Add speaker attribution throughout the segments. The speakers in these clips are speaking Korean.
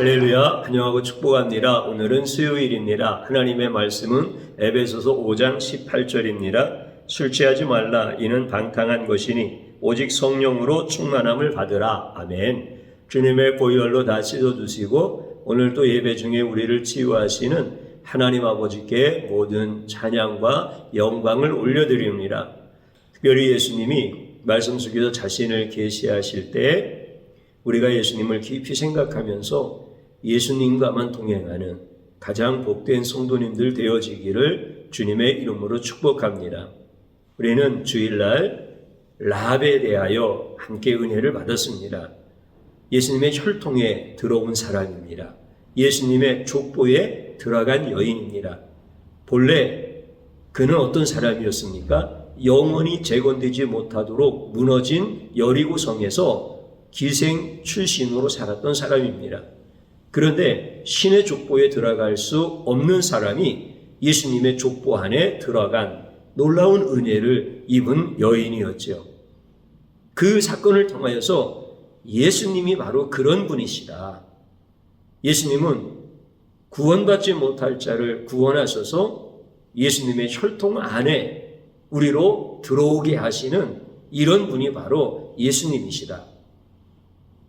Speaker 1: 할렐루야, 환영하고 축복합니다. 오늘은 수요일입니다. 하나님의 말씀은 에베소서 5장 18절입니다. 술 취하지 말라, 이는 방탕한 것이니 오직 성령으로 충만함을 받으라. 아멘. 주님의 보혈로 다 씻어주시고 오늘도 예배 중에 우리를 치유하시는 하나님 아버지께 모든 찬양과 영광을 올려드립니다. 특별히 예수님이 말씀 속에서 자신을 계시하실 때 우리가 예수님을 깊이 생각하면서 예수님과만 동행하는 가장 복된 성도님들 되어지기를 주님의 이름으로 축복합니다. 우리는 주일날 라합에 대하여 함께 은혜를 받았습니다. 예수님의 혈통에 들어온 사람입니다. 예수님의 족보에 들어간 여인입니다. 본래 그는 어떤 사람이었습니까? 영원히 재건되지 못하도록 무너진 여리고성에서 기생 출신으로 살았던 사람입니다. 그런데 신의 족보에 들어갈 수 없는 사람이 예수님의 족보 안에 들어간 놀라운 은혜를 입은 여인이었죠. 그 사건을 통하여서 예수님이 바로 그런 분이시다. 예수님은 구원받지 못할 자를 구원하셔서 예수님의 혈통 안에 우리로 들어오게 하시는 이런 분이 바로 예수님이시다.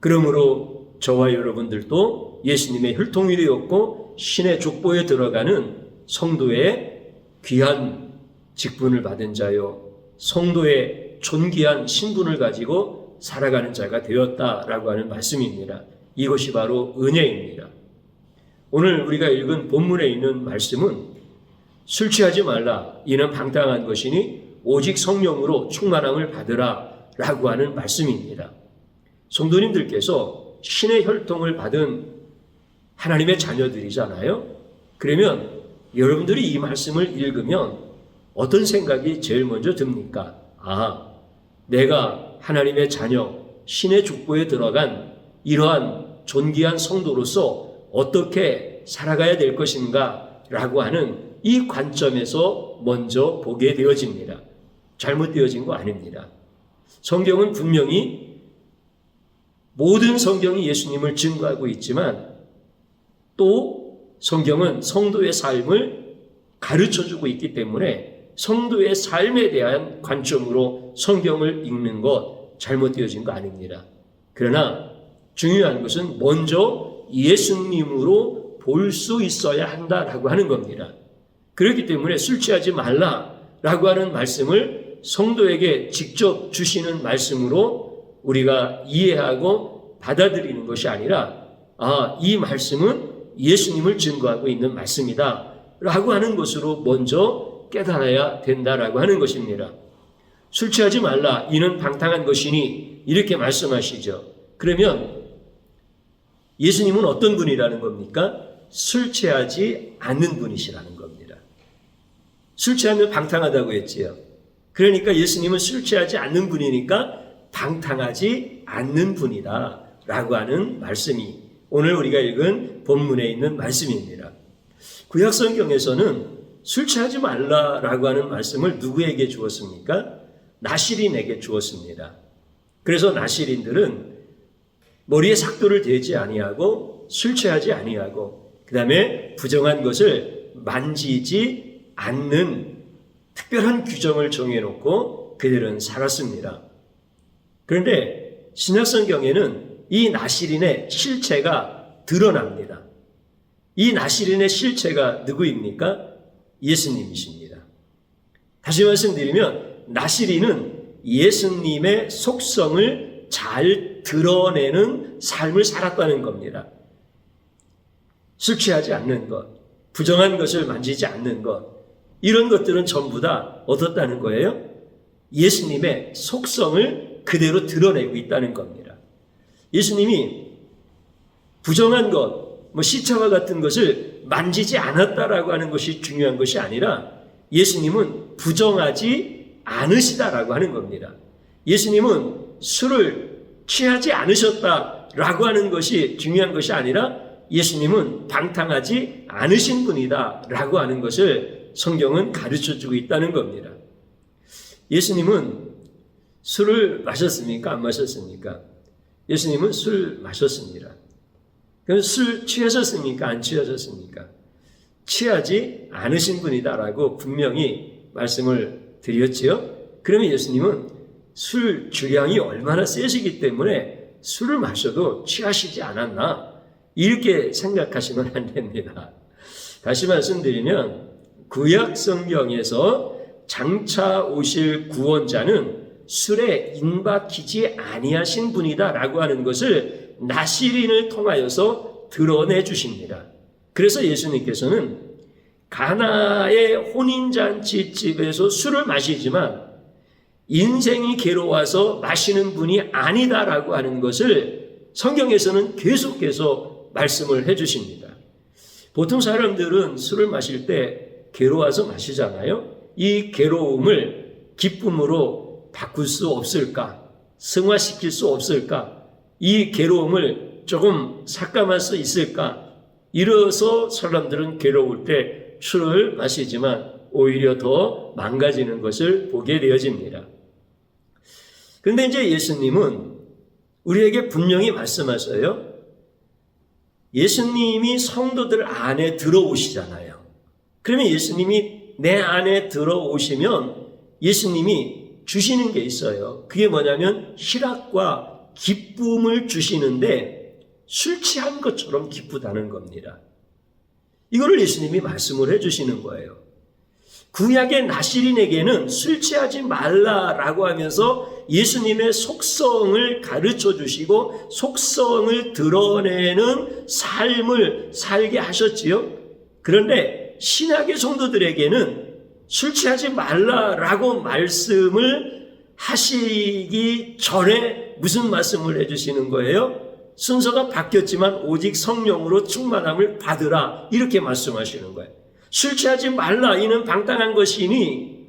Speaker 1: 그러므로 저와 여러분들도 예수님의 혈통이 되었고 신의 족보에 들어가는 성도의 귀한 직분을 받은 자요, 성도의 존귀한 신분을 가지고 살아가는 자가 되었다라고 하는 말씀입니다. 이것이 바로 은혜입니다. 오늘 우리가 읽은 본문에 있는 말씀은 술 취하지 말라, 이는 방탕한 것이니 오직 성령으로 충만함을 받으라 라고 하는 말씀입니다. 성도님들께서 신의 혈통을 받은 하나님의 자녀들이잖아요. 그러면 여러분들이 이 말씀을 읽으면 어떤 생각이 제일 먼저 듭니까? 내가 하나님의 자녀, 신의 족보에 들어간 이러한 존귀한 성도로서 어떻게 살아가야 될 것인가 라고 하는 이 관점에서 먼저 보게 되어집니다. 잘못되어진 거 아닙니다. 성경은 분명히 모든 성경이 예수님을 증거하고 있지만 또 성경은 성도의 삶을 가르쳐주고 있기 때문에 성도의 삶에 대한 관점으로 성경을 읽는 것 잘못되어진 거 아닙니다. 그러나 중요한 것은 먼저 예수님으로 볼 수 있어야 한다라고 하는 겁니다. 그렇기 때문에 술 취하지 말라라고 하는 말씀을 성도에게 직접 주시는 말씀으로 우리가 이해하고 받아들이는 것이 아니라 이 말씀은 예수님을 증거하고 있는 말씀이다 라고 하는 것으로 먼저 깨달아야 된다라고 하는 것입니다. 술 취하지 말라, 이는 방탕한 것이니 이렇게 말씀하시죠. 그러면 예수님은 어떤 분이라는 겁니까? 술 취하지 않는 분이시라는 겁니다. 술 취하면 방탕하다고 했지요. 그러니까 예수님은 술 취하지 않는 분이니까 방탕하지 않는 분이다 라고 하는 말씀이 오늘 우리가 읽은 본문에 있는 말씀입니다. 구약 성경에서는 술 취하지 말라라고 하는 말씀을 누구에게 주었습니까? 나실인에게 주었습니다. 그래서 나실인들은 머리에 삭도를 대지 아니하고 술 취하지 아니하고 그 다음에 부정한 것을 만지지 않는 특별한 규정을 정해놓고 그들은 살았습니다. 그런데 신약성경에는 이 나실인의 실체가 드러납니다. 이 나실인의 실체가 누구입니까? 예수님이십니다. 다시 말씀드리면 나실인은 예수님의 속성을 잘 드러내는 삶을 살았다는 겁니다. 술 취하지 않는 것, 부정한 것을 만지지 않는 것, 이런 것들은 전부 다 얻었다는 거예요. 예수님의 속성을 그대로 드러내고 있다는 겁니다. 예수님이 부정한 것, 시체와 같은 것을 만지지 않았다라고 하는 것이 중요한 것이 아니라 예수님은 부정하지 않으시다라고 하는 겁니다. 예수님은 술을 취하지 않으셨다라고 하는 것이 중요한 것이 아니라 예수님은 방탕하지 않으신 분이다라고 하는 것을 성경은 가르쳐주고 있다는 겁니다. 예수님은 술을 마셨습니까? 안 마셨습니까? 예수님은 술 마셨습니다. 그럼 술 취하셨습니까? 안 취하셨습니까? 취하지 않으신 분이다라고 분명히 말씀을 드렸지요. 그러면 예수님은 술 주량이 얼마나 세시기 때문에 술을 마셔도 취하시지 않았나 이렇게 생각하시면 안 됩니다. 다시 말씀드리면 구약 성경에서 장차 오실 구원자는 술에 인박히지 아니하신 분이다라고 하는 것을 나시린을 통하여서 드러내 주십니다. 그래서 예수님께서는 가나의 혼인잔치집에서 술을 마시지만 인생이 괴로워서 마시는 분이 아니다라고 하는 것을 성경에서는 계속해서 말씀을 해주십니다. 보통 사람들은 술을 마실 때 괴로워서 마시잖아요. 이 괴로움을 기쁨으로 바꿀 수 없을까? 승화시킬 수 없을까? 이 괴로움을 조금 삭감할 수 있을까? 이래서 사람들은 괴로울 때 술을 마시지만 오히려 더 망가지는 것을 보게 되어집니다. 그런데 이제 예수님은 우리에게 분명히 말씀하셔요. 예수님이 성도들 안에 들어오시잖아요. 그러면 예수님이 내 안에 들어오시면 예수님이 주시는 게 있어요. 그게 뭐냐면 희락과 기쁨을 주시는데 술 취한 것처럼 기쁘다는 겁니다. 이거를 예수님이 말씀을 해주시는 거예요. 구약의 나시린에게는 술 취하지 말라라고 하면서 예수님의 속성을 가르쳐 주시고 속성을 드러내는 삶을 살게 하셨지요. 그런데 신약의 성도들에게는 술 취하지 말라라고 말씀을 하시기 전에 무슨 말씀을 해주시는 거예요? 순서가 바뀌었지만 오직 성령으로 충만함을 받으라 이렇게 말씀하시는 거예요. 술 취하지 말라 이는 방탕한 것이니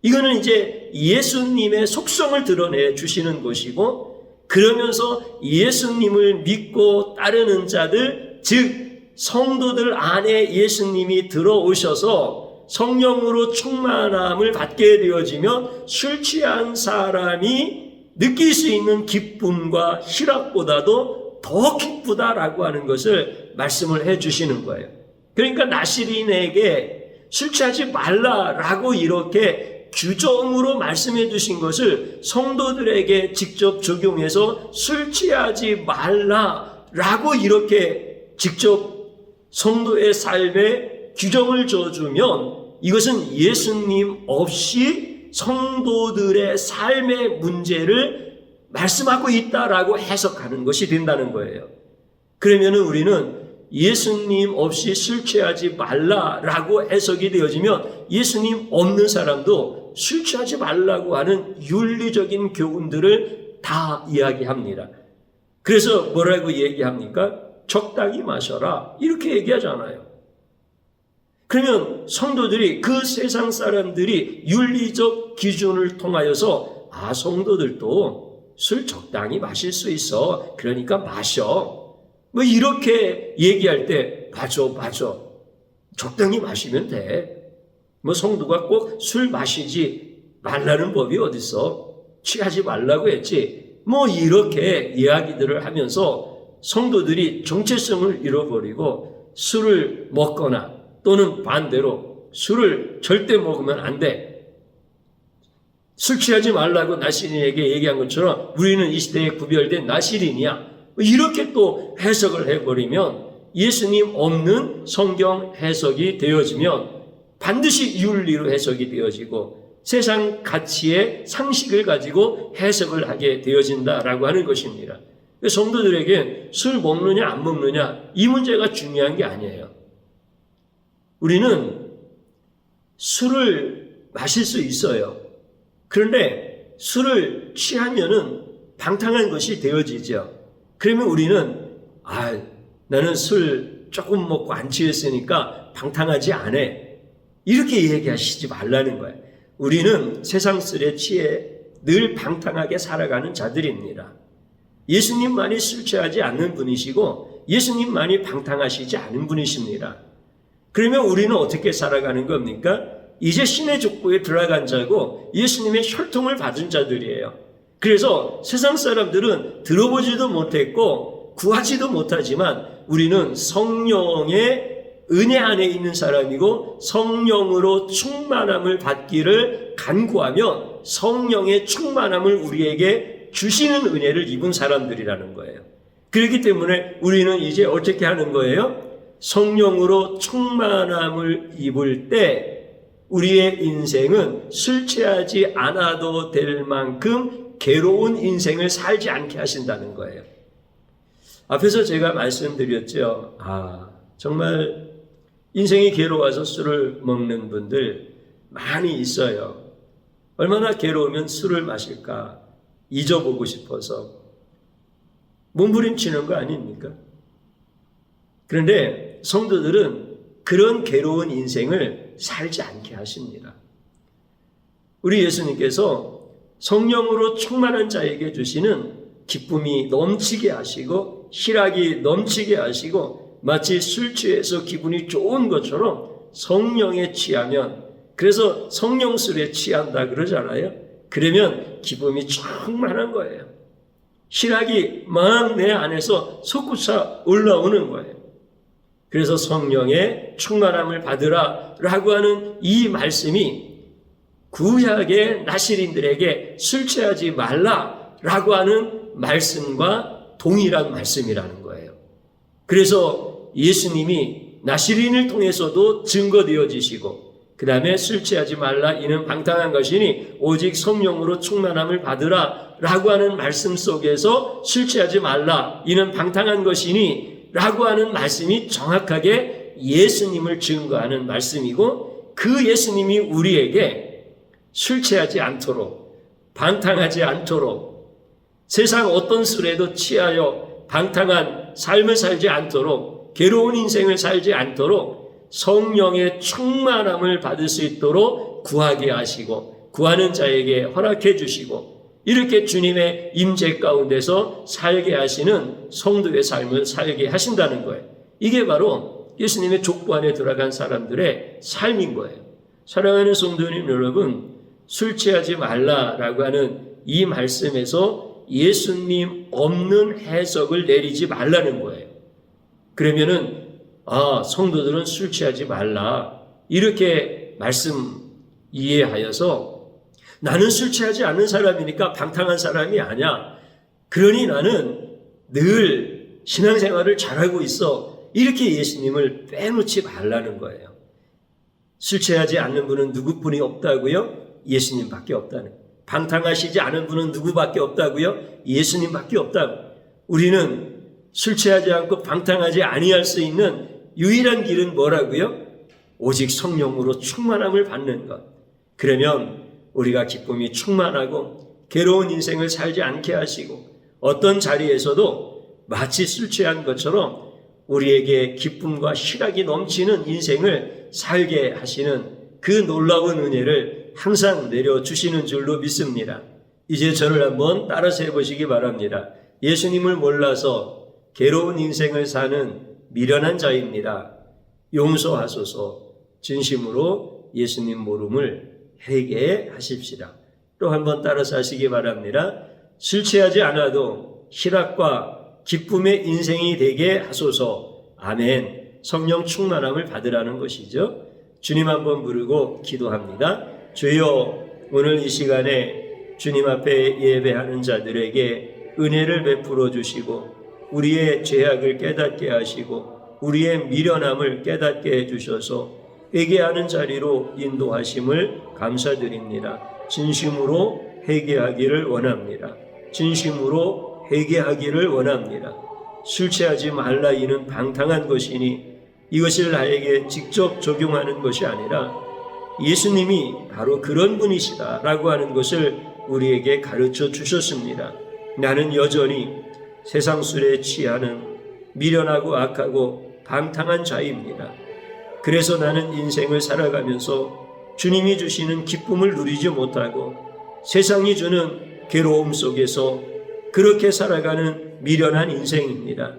Speaker 1: 이거는 이제 예수님의 속성을 드러내 주시는 것이고 그러면서 예수님을 믿고 따르는 자들 즉 성도들 안에 예수님이 들어오셔서 성령으로 충만함을 받게 되어지면 술 취한 사람이 느낄 수 있는 기쁨과 희락보다도 더 기쁘다라고 하는 것을 말씀을 해 주시는 거예요. 그러니까 나시린에게 술 취하지 말라라고 이렇게 규정으로 말씀해 주신 것을 성도들에게 직접 적용해서 술 취하지 말라라고 이렇게 직접 성도의 삶에 규정을 줘주면 이것은 예수님 없이 성도들의 삶의 문제를 말씀하고 있다라고 해석하는 것이 된다는 거예요. 그러면 우리는 예수님 없이 술 취하지 말라라고 해석이 되어지면 예수님 없는 사람도 술 취하지 말라고 하는 윤리적인 교훈들을 다 이야기합니다. 그래서 뭐라고 얘기합니까? 적당히 마셔라 이렇게 얘기하잖아요. 그러면 성도들이 그 세상 사람들이 윤리적 기준을 통하여서 성도들도 술 적당히 마실 수 있어. 그러니까 마셔. 뭐 이렇게 얘기할 때 맞아. 적당히 마시면 돼. 뭐 성도가 꼭 술 마시지 말라는 법이 어딨어. 취하지 말라고 했지. 뭐 이렇게 이야기들을 하면서 성도들이 정체성을 잃어버리고 술을 먹거나 또는 반대로 술을 절대 먹으면 안 돼. 술 취하지 말라고 나시린에게 얘기한 것처럼 우리는 이 시대에 구별된 나시린이야. 이렇게 또 해석을 해버리면 예수님 없는 성경 해석이 되어지면 반드시 윤리로 해석이 되어지고 세상 가치의 상식을 가지고 해석을 하게 되어진다라고 하는 것입니다. 성도들에게 술 먹느냐 안 먹느냐 이 문제가 중요한 게 아니에요. 우리는 술을 마실 수 있어요. 그런데 술을 취하면은 방탕한 것이 되어지죠. 그러면 우리는 나는 술 조금 먹고 안 취했으니까 방탕하지 않아. 이렇게 얘기하시지 말라는 거예요. 우리는 세상 술에 취해 늘 방탕하게 살아가는 자들입니다. 예수님만이 술 취하지 않는 분이시고 예수님만이 방탕하시지 않은 분이십니다. 그러면 우리는 어떻게 살아가는 겁니까? 이제 신의 족보에 들어간 자고 예수님의 혈통을 받은 자들이에요. 그래서 세상 사람들은 들어보지도 못했고 구하지도 못하지만 우리는 성령의 은혜 안에 있는 사람이고 성령으로 충만함을 받기를 간구하며 성령의 충만함을 우리에게 주시는 은혜를 입은 사람들이라는 거예요. 그렇기 때문에 우리는 이제 어떻게 하는 거예요? 성령으로 충만함을 입을 때 우리의 인생은 술 취하지 않아도 될 만큼 괴로운 인생을 살지 않게 하신다는 거예요. 앞에서 제가 말씀드렸죠. 정말 인생이 괴로워서 술을 먹는 분들 많이 있어요. 얼마나 괴로우면 술을 마실까? 잊어보고 싶어서 몸부림치는 거 아닙니까? 그런데 성도들은 그런 괴로운 인생을 살지 않게 하십니다. 우리 예수님께서 성령으로 충만한 자에게 주시는 기쁨이 넘치게 하시고 희락이 넘치게 하시고 마치 술 취해서 기분이 좋은 것처럼 성령에 취하면, 그래서 성령술에 취한다 그러잖아요. 그러면 기쁨이 충만한 거예요. 희락이 막 내 안에서 솟구쳐 올라오는 거예요. 그래서 성령의 충만함을 받으라 라고 하는 이 말씀이 구약의 나시린들에게 술 취하지 말라 라고 하는 말씀과 동일한 말씀이라는 거예요. 그래서 예수님이 나시린을 통해서도 증거되어지시고 그 다음에 술 취하지 말라 이는 방탕한 것이니 오직 성령으로 충만함을 받으라 라고 하는 말씀 속에서 술 취하지 말라 이는 방탕한 것이니 라고 하는 말씀이 정확하게 예수님을 증거하는 말씀이고, 그 예수님이 우리에게 술 취하지 않도록, 방탕하지 않도록, 세상 어떤 술에도 취하여 방탕한 삶을 살지 않도록, 괴로운 인생을 살지 않도록 성령의 충만함을 받을 수 있도록 구하게 하시고 구하는 자에게 허락해 주시고 이렇게 주님의 임재 가운데서 살게 하시는 성도의 삶을 살게 하신다는 거예요. 이게 바로 예수님의 족보 안에 들어간 사람들의 삶인 거예요. 사랑하는 성도님 여러분, 술 취하지 말라라고 하는 이 말씀에서 예수님 없는 해석을 내리지 말라는 거예요. 그러면은 성도들은 술 취하지 말라 이렇게 말씀 이해하여서 나는 술 취하지 않는 사람이니까 방탕한 사람이 아니야. 그러니 나는 늘 신앙생활을 잘하고 있어. 이렇게 예수님을 빼놓지 말라는 거예요. 술 취하지 않는 분은 누구뿐이 없다고요? 예수님밖에 없다는 거예요. 방탕하시지 않은 분은 누구밖에 없다고요? 예수님밖에 없다고. 우리는 술 취하지 않고 방탕하지 아니할 수 있는 유일한 길은 뭐라고요? 오직 성령으로 충만함을 받는 것. 그러면 우리가 기쁨이 충만하고 괴로운 인생을 살지 않게 하시고 어떤 자리에서도 마치 술 취한 것처럼 우리에게 기쁨과 희락이 넘치는 인생을 살게 하시는 그 놀라운 은혜를 항상 내려주시는 줄로 믿습니다. 이제 저를 한번 따라서 해보시기 바랍니다. 예수님을 몰라서 괴로운 인생을 사는 미련한 자입니다. 용서하소서. 진심으로 예수님 모름을 회개하십시다. 또 한번 따라서 하시기 바랍니다. 술 취하지 않아도 희락과 기쁨의 인생이 되게 하소서. 아멘. 성령 충만함을 받으라는 것이죠. 주님 한번 부르고 기도합니다. 주여, 오늘 이 시간에 주님 앞에 예배하는 자들에게 은혜를 베풀어 주시고 우리의 죄악을 깨닫게 하시고 우리의 미련함을 깨닫게 해주셔서 회개하는 자리로 인도하심을 감사드립니다. 진심으로 회개하기를 원합니다. 진심으로 회개하기를 원합니다. 술 취하지 말라 이는 방탕한 것이니 이것을 나에게 직접 적용하는 것이 아니라 예수님이 바로 그런 분이시다라고 하는 것을 우리에게 가르쳐 주셨습니다. 나는 여전히 세상 술에 취하는 미련하고 악하고 방탕한 자입니다. 그래서 나는 인생을 살아가면서 주님이 주시는 기쁨을 누리지 못하고 세상이 주는 괴로움 속에서 그렇게 살아가는 미련한 인생입니다.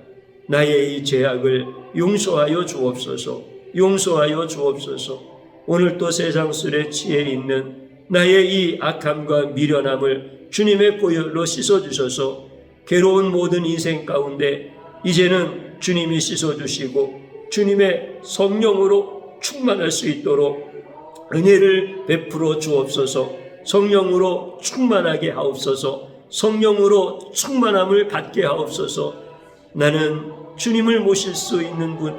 Speaker 1: 나의 이 죄악을 용서하여 주옵소서. 용서하여 주옵소서. 오늘 또 세상 술에 취해 있는 나의 이 악함과 미련함을 주님의 보혈로 씻어주셔서 괴로운 모든 인생 가운데 이제는 주님이 씻어주시고 주님의 성령으로 충만할 수 있도록 은혜를 베풀어 주옵소서. 성령으로 충만하게 하옵소서. 성령으로 충만함을 받게 하옵소서. 나는 주님을 모실 수 있는 분,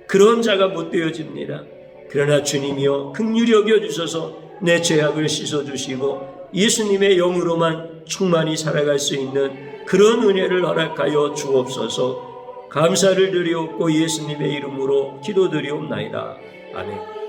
Speaker 1: 그런 자가 못 되어집니다. 그러나 주님이여 긍휼히 여겨주셔서 내 죄악을 씻어주시고 예수님의 영으로만 충만히 살아갈 수 있는 그런 은혜를 허락하여 주옵소서. 감사를 드리옵고 예수님의 이름으로 기도드리옵나이다. 아멘.